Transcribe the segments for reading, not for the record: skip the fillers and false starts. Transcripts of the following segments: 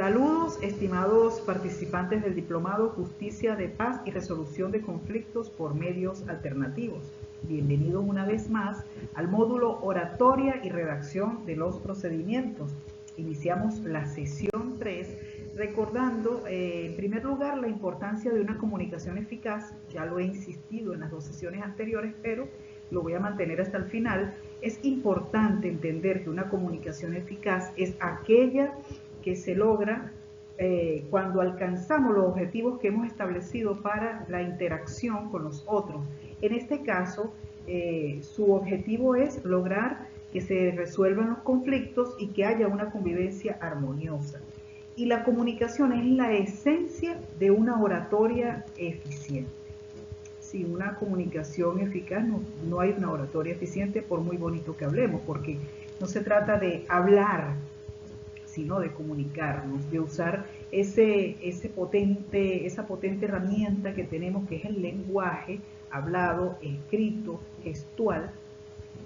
Saludos, estimados participantes del Diplomado Justicia de Paz y Resolución de Conflictos por Medios Alternativos. Bienvenidos una vez más al módulo Oratoria y Redacción de los Procedimientos. Iniciamos la sesión 3, recordando en primer lugar la importancia de una comunicación eficaz. Ya lo he insistido en las dos sesiones anteriores, pero lo voy a mantener hasta el final. Es importante entender que una comunicación eficaz es aquella que se logra cuando alcanzamos los objetivos que hemos establecido para la interacción con los otros. En este caso, su objetivo es lograr que se resuelvan los conflictos y que haya una convivencia armoniosa. Y la comunicación es la esencia de una oratoria eficiente. Sin una comunicación eficaz no hay una oratoria eficiente, por muy bonito que hablemos, porque no se trata de hablar, sino de comunicarnos, de usar esa potente herramienta que tenemos, que es el lenguaje hablado, escrito, gestual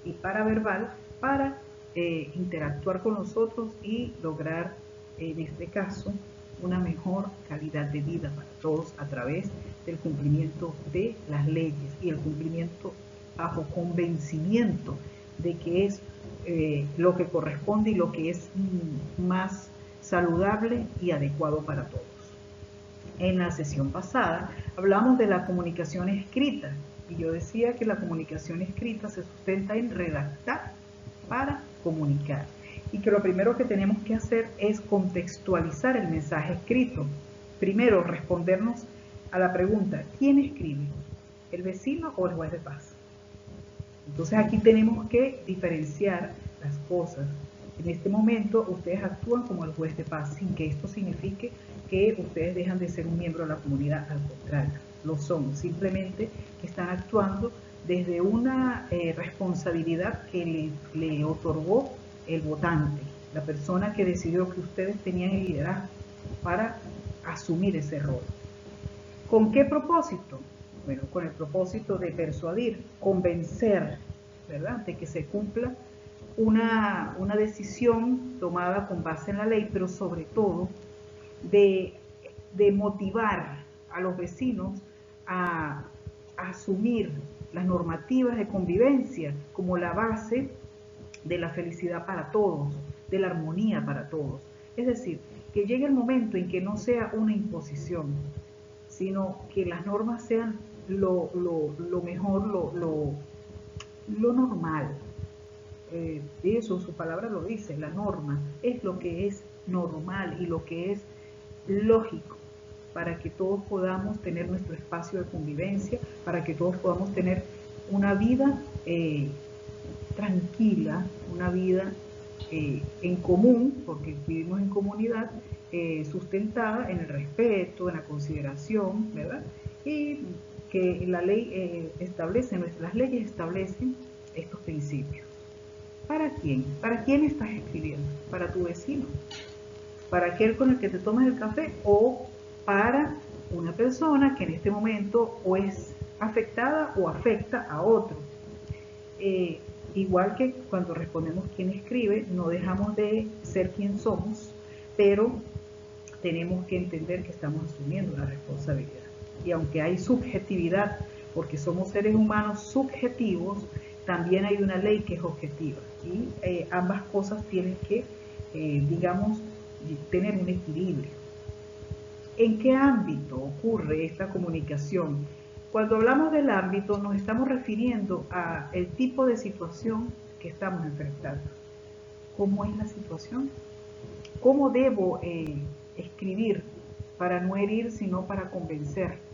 y paraverbal, para interactuar con nosotros y lograr, en este caso, una mejor calidad de vida para todos a través del cumplimiento de las leyes y el cumplimiento bajo convencimiento de que es lo que corresponde y lo que es más saludable y adecuado para todos. En la sesión pasada hablamos de la comunicación escrita y yo decía que la comunicación escrita se sustenta en redactar para comunicar y que lo primero que tenemos que hacer es contextualizar el mensaje escrito. Primero, respondernos a la pregunta: ¿quién escribe? ¿El vecino o el juez de paz? Entonces aquí tenemos que diferenciar las cosas. En este momento ustedes actúan como el juez de paz, sin que esto signifique que ustedes dejan de ser un miembro de la comunidad. Al contrario, lo son. Simplemente que están actuando desde una responsabilidad que le otorgó el votante, la persona que decidió que ustedes tenían el liderazgo para asumir ese rol. ¿Con qué propósito? Bueno, con el propósito de persuadir, convencer, ¿verdad?, de que se cumpla una decisión tomada con base en la ley, pero sobre todo de motivar a los vecinos a asumir las normativas de convivencia como la base de la felicidad para todos, de la armonía para todos. Es decir, que llegue el momento en que no sea una imposición, sino que las normas sean lo mejor, lo normal. Eso, su palabra lo dice, la norma es lo que es normal y lo que es lógico para que todos podamos tener nuestro espacio de convivencia, para que todos podamos tener una vida tranquila, una vida en común, porque vivimos en comunidad, sustentada en el respeto, en la consideración, ¿verdad? Y que la ley las leyes establecen estos principios. ¿Para quién? ¿Para quién estás escribiendo? ¿Para tu vecino? ¿Para aquel con el que te tomas el café? ¿O para una persona que en este momento o es afectada o afecta a otro? Igual que cuando respondemos quién escribe, no dejamos de ser quien somos, pero tenemos que entender que estamos asumiendo la responsabilidad. Y aunque hay subjetividad, porque somos seres humanos subjetivos, también hay una ley que es objetiva. Y ambas cosas tienen que, digamos, tener un equilibrio. ¿En qué ámbito ocurre esta comunicación? Cuando hablamos del ámbito, nos estamos refiriendo al tipo de situación que estamos enfrentando. ¿Cómo es la situación? ¿Cómo debo escribir para no herir, sino para convencer?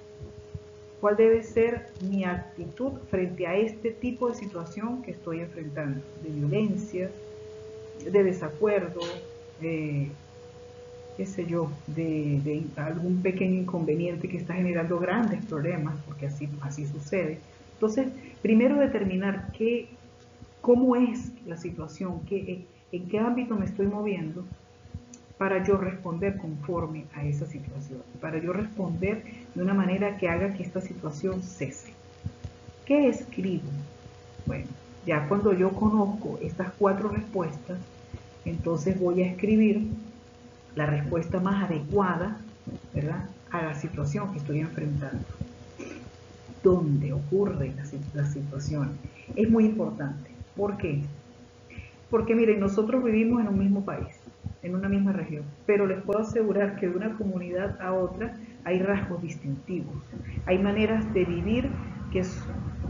¿Cuál debe ser mi actitud frente a este tipo de situación que estoy enfrentando? De violencia, de desacuerdo, qué sé yo, de algún pequeño inconveniente que está generando grandes problemas, porque así sucede. Entonces, primero determinar cómo es la situación, en qué ámbito me estoy moviendo, para yo responder conforme a esa situación, para yo responder de una manera que haga que esta situación cese. ¿Qué escribo? Bueno, ya cuando yo conozco estas 4 respuestas, entonces voy a escribir la respuesta más adecuada, ¿verdad?, a la situación que estoy enfrentando. ¿Dónde ocurre la situación? Es muy importante. ¿Por qué? Porque miren, nosotros vivimos en un mismo país, en una misma región, pero les puedo asegurar que de una comunidad a otra hay rasgos distintivos, hay maneras de vivir que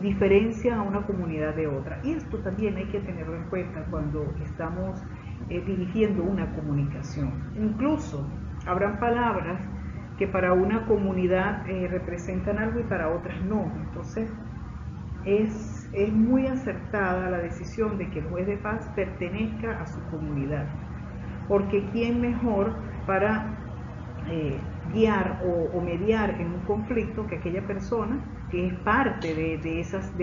diferencian a una comunidad de otra. Y esto también hay que tenerlo en cuenta cuando estamos dirigiendo una comunicación. Incluso habrán palabras que para una comunidad representan algo y para otras no. Entonces, es muy acertada la decisión de que el juez de paz pertenezca a su comunidad, porque ¿quién mejor para guiar o mediar en un conflicto que aquella persona que es parte de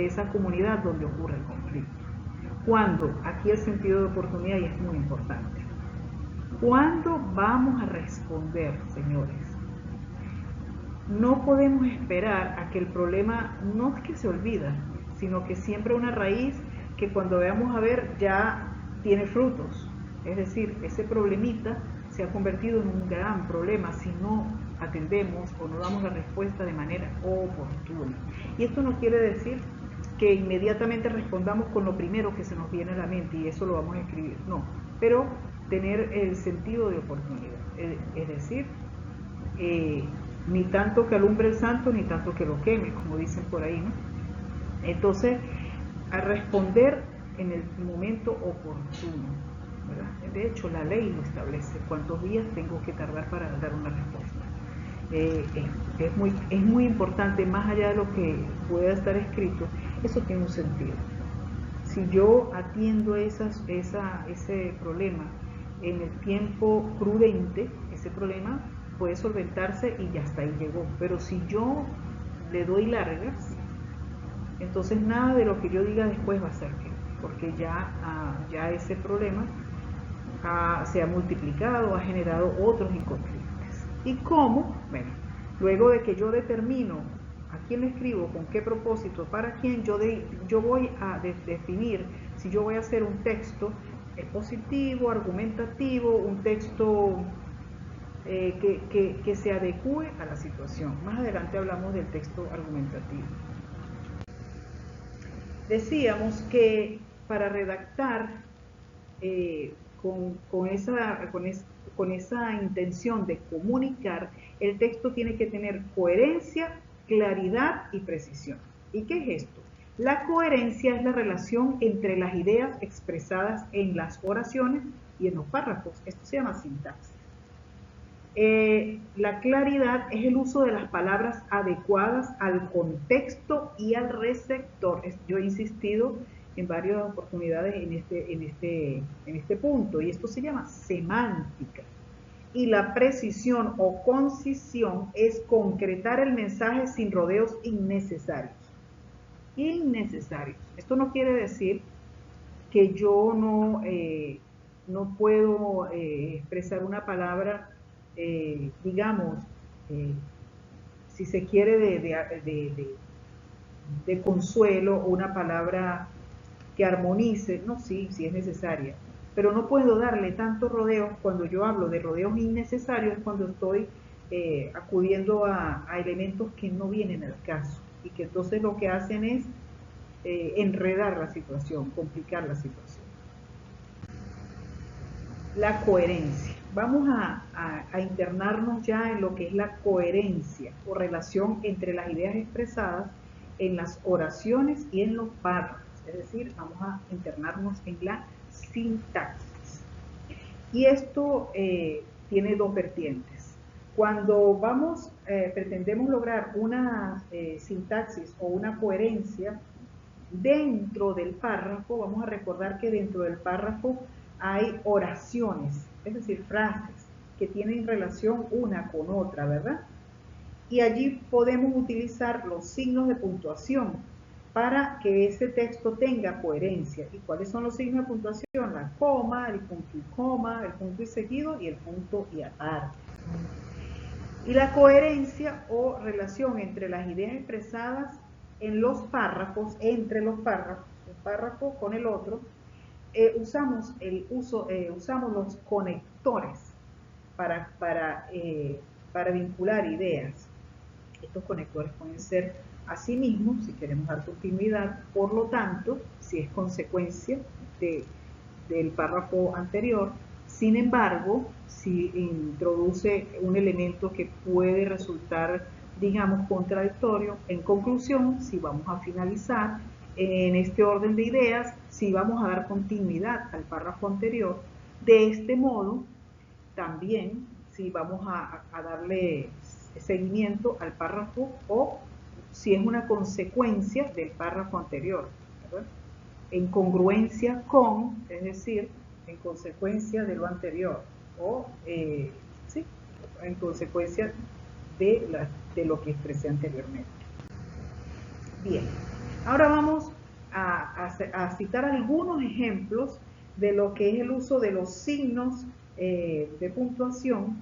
esa comunidad donde ocurre el conflicto? Cuando, aquí el sentido de oportunidad y es muy importante, ¿cuándo vamos a responder, señores? No podemos esperar a que el problema no es que se olvida, sino que siempre una raíz que cuando veamos a ver ya tiene frutos. Es decir, ese problemita se ha convertido en un gran problema si no atendemos o no damos la respuesta de manera oportuna. Y esto no quiere decir que inmediatamente respondamos con lo primero que se nos viene a la mente y eso lo vamos a escribir, no, pero tener el sentido de oportunidad, es decir, ni tanto que alumbre el santo, ni tanto que lo queme, como dicen por ahí, ¿no? Entonces, a responder en el momento oportuno, ¿verdad? De hecho, la ley lo establece, cuántos días tengo que tardar para dar una respuesta. Es muy importante, más allá de lo que pueda estar escrito, eso tiene un sentido. Si yo atiendo ese problema en el tiempo prudente, ese problema puede solventarse y ya hasta ahí llegó. Pero si yo le doy largas, entonces nada de lo que yo diga después va a ser que, porque ya ese problema se ha multiplicado, ha generado otros inconvenientes. ¿Y cómo? Bueno, luego de que yo determino a quién le escribo, con qué propósito, para quién, yo voy a definir si yo voy a hacer un texto expositivo, argumentativo, un texto que se adecue a la situación. Más adelante hablamos del texto argumentativo. Decíamos que para redactar con esa intención de comunicar, el texto tiene que tener coherencia, claridad y precisión. ¿Y qué es esto? La coherencia es la relación entre las ideas expresadas en las oraciones y en los párrafos. Esto se llama sintaxis. La claridad es el uso de las palabras adecuadas al contexto y al receptor. Yo he insistido en varias oportunidades en este punto, y esto se llama semántica. Y la precisión o concisión es concretar el mensaje sin rodeos innecesarios. Innecesarios. Esto no quiere decir que yo no puedo expresar una palabra, digamos, si se quiere, de consuelo, o una palabra que armonice. No, sí es necesaria, pero no puedo darle tantos rodeos. Cuando yo hablo de rodeos innecesarios es cuando estoy acudiendo a elementos que no vienen al caso y que entonces lo que hacen es enredar la situación, complicar la situación. La coherencia. Vamos a internarnos ya en lo que es la coherencia o relación entre las ideas expresadas en las oraciones y en los párrafos. Es decir, vamos a internarnos en la sintaxis. Y esto tiene dos vertientes. Cuando pretendemos lograr una sintaxis o una coherencia dentro del párrafo, vamos a recordar que dentro del párrafo hay oraciones, es decir, frases que tienen relación una con otra, ¿verdad? Y allí podemos utilizar los signos de puntuación para que ese texto tenga coherencia. ¿Y cuáles son los signos de puntuación? La coma, el punto y coma, el punto y seguido y el punto y aparte. Y la coherencia o relación entre las ideas expresadas en los párrafos, entre los párrafos, un párrafo con el otro, usamos los conectores. para vincular ideas. Estos conectores pueden ser asimismos, si queremos dar continuidad, por lo tanto, si es consecuencia del párrafo anterior. Sin embargo, si introduce un elemento que puede resultar, digamos, contradictorio, en conclusión, si vamos a finalizar en este orden de ideas, si vamos a dar continuidad al párrafo anterior, de este modo, también si vamos a darle seguimiento al párrafo o si es una consecuencia del párrafo anterior, ¿verdad? En congruencia con, es decir, en consecuencia de lo anterior, o sí, en consecuencia de lo que expresé anteriormente. Bien, ahora vamos a citar algunos ejemplos de lo que es el uso de los signos de puntuación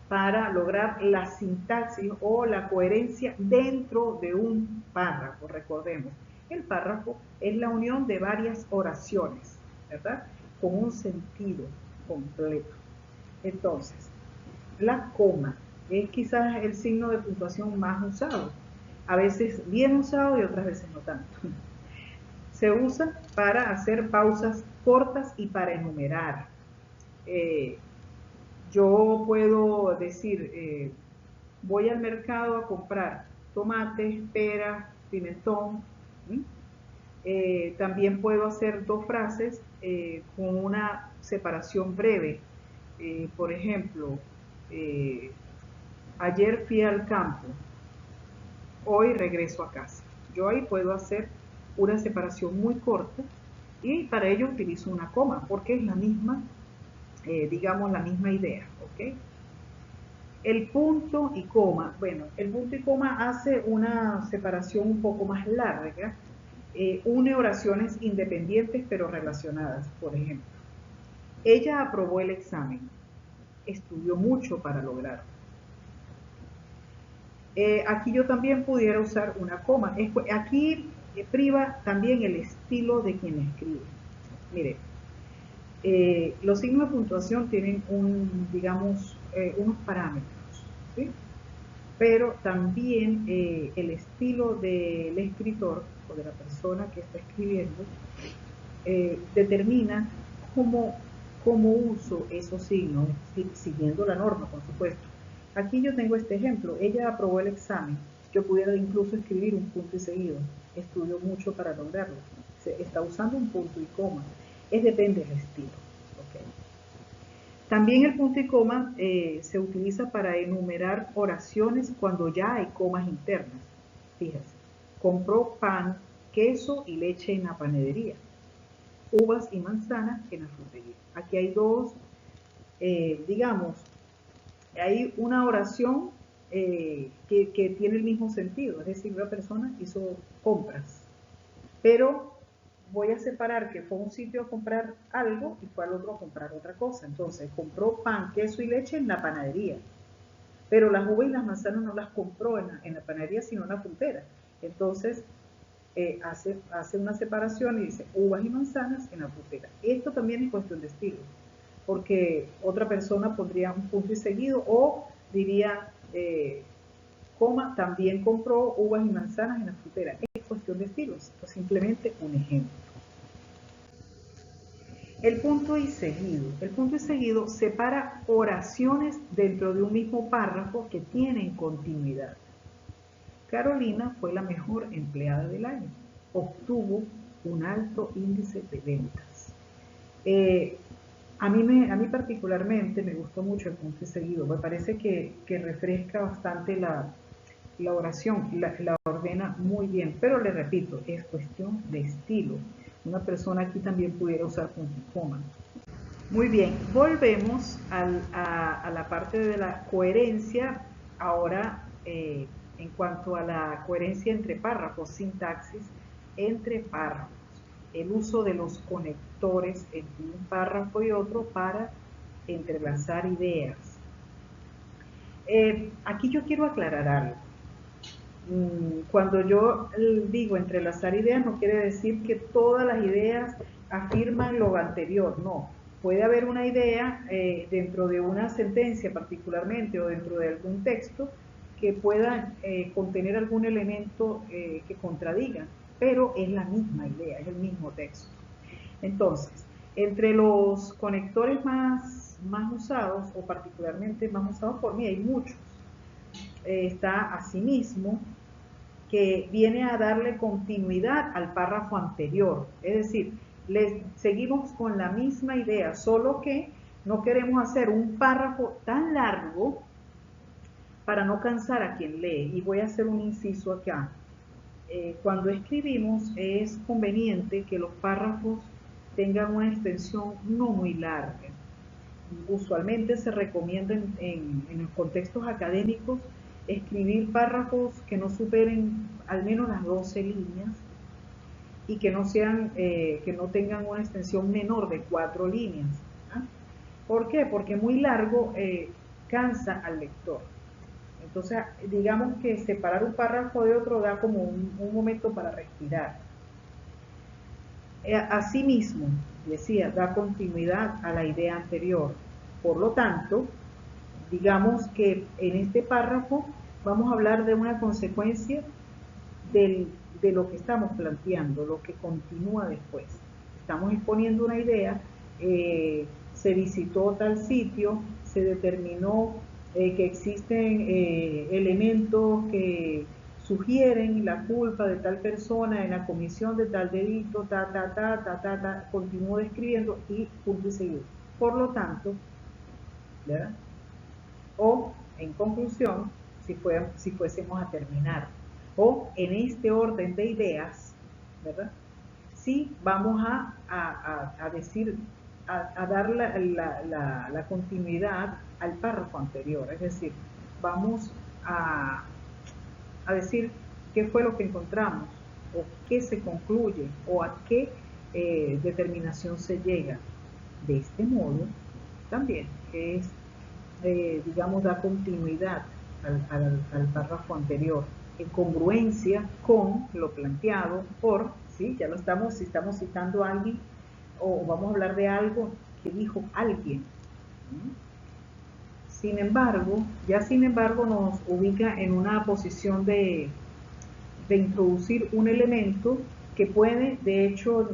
para lograr la sintaxis o la coherencia dentro de un párrafo. Recordemos, el párrafo es la unión de varias oraciones, ¿verdad? Con un sentido completo. Entonces, la coma es quizás el signo de puntuación más usado. A veces bien usado y otras veces no tanto. Se usa para hacer pausas cortas y para enumerar. Yo puedo decir, voy al mercado a comprar tomates, peras, pimentón. También puedo hacer dos frases con una separación breve. Por ejemplo, ayer fui al campo, hoy regreso a casa. Yo ahí puedo hacer una separación muy corta y para ello utilizo una coma porque es la misma, digamos, la misma idea, ¿ok? El punto y coma, bueno, el punto y coma hace una separación un poco más larga, une oraciones independientes pero relacionadas. Por ejemplo, ella aprobó el examen, estudió mucho para lograrlo. Aquí yo también pudiera usar una coma. Aquí priva también el estilo de quien escribe. Mire, los signos de puntuación tienen digamos, unos parámetros, ¿sí? Pero también el estilo del escritor o de la persona que está escribiendo determina cómo uso esos signos, siguiendo la norma, por supuesto. Aquí yo tengo este ejemplo, ella aprobó el examen, yo pudiera incluso escribir un punto y seguido, estudió mucho para lograrlo, se está usando un punto y coma, depende del estilo. Okay. También el punto y coma se utiliza para enumerar oraciones cuando ya hay comas internas. Fíjese, compró pan, queso y leche en la panadería, uvas y manzanas en la frutería. Aquí hay dos, digamos, hay una oración que tiene el mismo sentido, es decir, una persona hizo compras, pero voy a separar que fue a un sitio a comprar algo y fue al otro a comprar otra cosa. Entonces, compró pan, queso y leche en la panadería, pero las uvas y las manzanas no las compró en la panadería, sino en la frutera. Entonces, hace una separación y dice uvas y manzanas en la frutera. Esto también es cuestión de estilo, porque otra persona pondría un punto y seguido o diría, coma, también compró uvas y manzanas en la frutera. Es cuestión de estilos, es simplemente un ejemplo. El punto y seguido. El punto y seguido separa oraciones dentro de un mismo párrafo que tienen continuidad. Carolina fue la mejor empleada del año. Obtuvo un alto índice de ventas. A mí particularmente me gustó mucho el punto y seguido. Me parece que refresca bastante la oración, la ordena muy bien. Pero le repito, es cuestión de estilo. Una persona aquí también pudiera usar punto y coma. Muy bien, volvemos a la parte de la coherencia. Ahora, en cuanto a la coherencia entre párrafos, sintaxis entre párrafos, el uso de los conectores entre un párrafo y otro para entrelazar ideas. Aquí yo quiero aclarar algo. Cuando yo digo entrelazar ideas, no quiere decir que todas las ideas afirman lo anterior, no. puede haber una idea dentro de una sentencia particularmente o dentro de algún texto que pueda contener algún elemento que contradiga, pero es la misma idea, es el mismo texto. Entonces, entre los conectores más usados, o particularmente más usados por mí, hay muchos. Está asimismo, que viene a darle continuidad al párrafo anterior. Es decir, seguimos con la misma idea, solo que no queremos hacer un párrafo tan largo para no cansar a quien lee. Y voy a hacer un inciso acá. Cuando escribimos es conveniente que los párrafos tengan una extensión no muy larga. Usualmente se recomienda en los contextos académicos escribir párrafos que no superen al menos las 12 líneas y que no tengan una extensión menor de 4 líneas. ¿Ah? ¿Por qué? Porque muy largo cansa al lector. Entonces, digamos que separar un párrafo de otro da como un momento para respirar. Asimismo, decía, da continuidad a la idea anterior. Por lo tanto, digamos que en este párrafo vamos a hablar de una consecuencia de lo que estamos planteando, lo que continúa después. Estamos exponiendo una idea, se visitó tal sitio, se determinó que existen elementos que sugieren la culpa de tal persona en la comisión de tal delito, continúo describiendo y punto y seguido. Por lo tanto, ¿verdad? O, en conclusión, si fuésemos a terminar, o en este orden de ideas, ¿verdad? Sí vamos a decir, a dar la continuidad al párrafo anterior, es decir, vamos a decir qué fue lo que encontramos, o qué se concluye, o a qué determinación se llega. De este modo, también es, digamos, da continuidad al párrafo anterior, en congruencia con lo planteado por, ¿sí? Ya lo estamos, si estamos citando a alguien, o vamos a hablar de algo que dijo alguien. Sin embargo, nos ubica en una posición de introducir un elemento que puede, de hecho,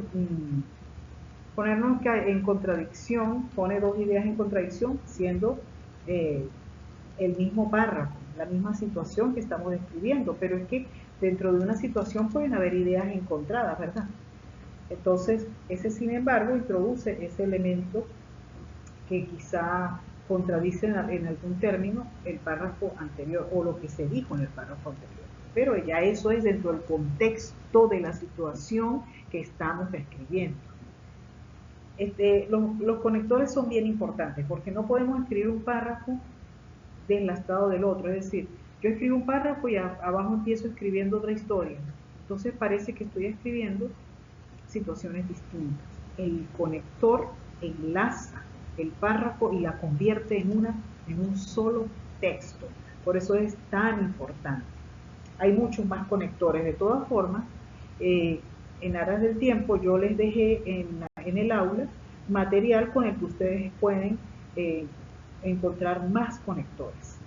ponernos en contradicción, pone dos ideas en contradicción, siendo el mismo párrafo, la misma situación que estamos describiendo, pero es que dentro de una situación pueden haber ideas encontradas, ¿verdad? Entonces, ese sin embargo introduce ese elemento que quizá contradice en algún término el párrafo anterior o lo que se dijo en el párrafo anterior. Pero ya eso es dentro del contexto de la situación que estamos describiendo. Los conectores son bien importantes porque no podemos escribir un párrafo deslastado del otro, es decir, yo escribo un párrafo y abajo empiezo escribiendo otra historia, entonces parece que estoy escribiendo situaciones distintas. El conector enlaza el párrafo y la convierte en un solo texto, por eso es tan importante. Hay muchos más conectores, de todas formas, en aras del tiempo yo les dejé en el aula material con el que ustedes pueden encontrar más conectores.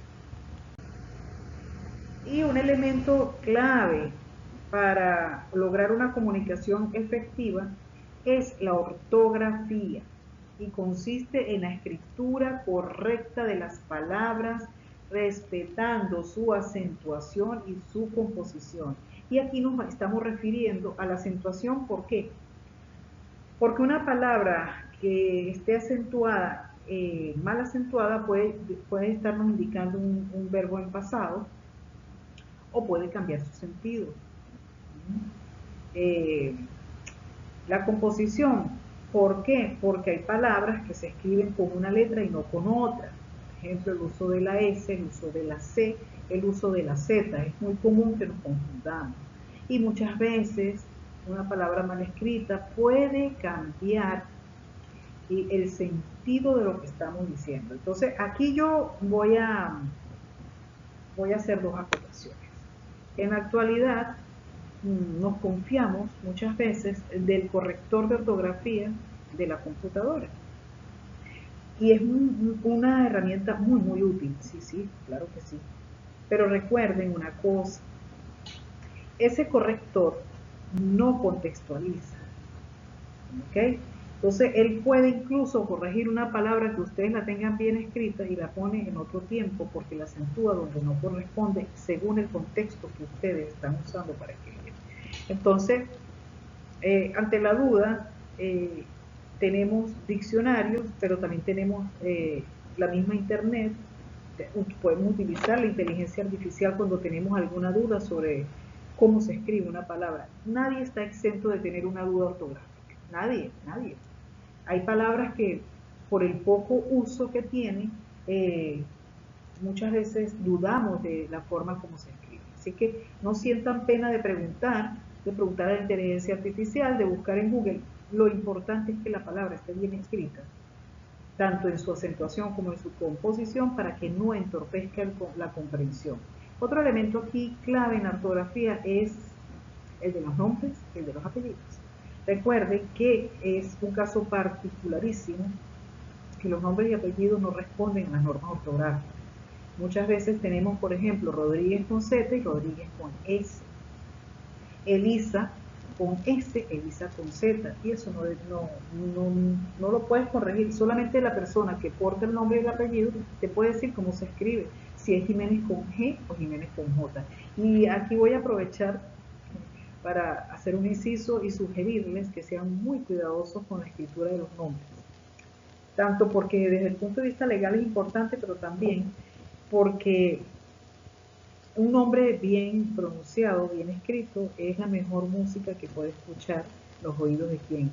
Y un elemento clave para lograr una comunicación efectiva es la ortografía y consiste en la escritura correcta de las palabras, respetando su acentuación y su composición. Y aquí nos estamos refiriendo a la acentuación, ¿por qué? Porque una palabra que esté acentuada, mal acentuada, puede estarnos indicando un verbo en pasado o puede cambiar su sentido. La composición, ¿por qué? Porque hay palabras que se escriben con una letra y no con otra. Por ejemplo, el uso de la S, el uso de la C, el uso de la Z. Es muy común que nos confundamos. Y muchas veces una palabra mal escrita puede cambiar el sentido de lo que estamos diciendo. Entonces, aquí yo voy a hacer dos acotaciones. En la actualidad, nos confiamos muchas veces del corrector de ortografía de la computadora. Y es una herramienta muy, muy útil. Sí, sí, claro que sí. Pero recuerden una cosa, ese corrector no contextualiza, ¿ok? Entonces, él puede incluso corregir una palabra que ustedes la tengan bien escrita y la pone en otro tiempo porque la acentúa donde no corresponde según el contexto que ustedes están usando para escribir. Entonces, ante la duda, tenemos diccionarios, pero también tenemos la misma internet. Podemos utilizar la inteligencia artificial cuando tenemos alguna duda sobre cómo se escribe una palabra. Nadie está exento de tener una duda ortográfica. Nadie, nadie. Hay palabras que por el poco uso que tienen, muchas veces dudamos de la forma como se escribe. Así que no sientan pena de preguntar a la inteligencia artificial, de buscar en Google. Lo importante es que la palabra esté bien escrita, tanto en su acentuación como en su composición, para que no entorpezca la comprensión. Otro elemento aquí clave en la ortografía es el de los nombres y el de los apellidos. Recuerden que es un caso particularísimo que los nombres y apellidos no responden a las normas ortográficas. Muchas veces tenemos, por ejemplo, Rodríguez con Z y Rodríguez con S. Elisa con S, Elisa con Z, y eso no lo puedes corregir. Solamente la persona que porta el nombre y el apellido te puede decir cómo se escribe, si es Jiménez con G o Jiménez con J. Y aquí voy a aprovechar para hacer un inciso y sugerirles que sean muy cuidadosos con la escritura de los nombres, tanto porque desde el punto de vista legal es importante, pero también porque un nombre bien pronunciado, bien escrito, es la mejor música que puede escuchar los oídos de quien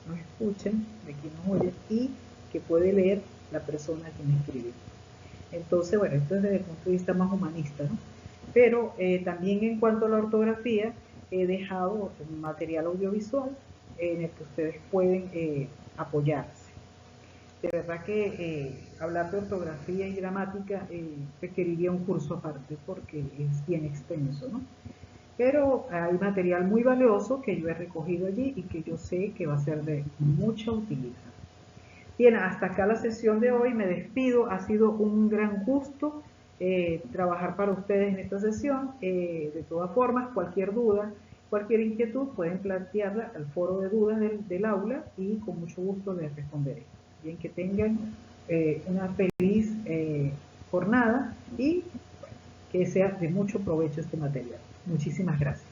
nos escuchen, de quien nos oye, y que puede leer la persona a quien escribe. Entonces, bueno, esto es desde el punto de vista más humanista, ¿no? Pero también en cuanto a la ortografía, he dejado un material audiovisual en el que ustedes pueden apoyarse. De verdad que hablar de ortografía y gramática requeriría un curso aparte porque es bien extenso, ¿no? Pero hay material muy valioso que yo he recogido allí y que yo sé que va a ser de mucha utilidad. Bien, hasta acá la sesión de hoy, me despido, ha sido un gran gusto trabajar para ustedes en esta sesión. De todas formas, cualquier duda, cualquier inquietud pueden plantearla al foro de dudas del aula y con mucho gusto les responderé. Bien, que tengan una feliz jornada y que sea de mucho provecho este material. Muchísimas gracias.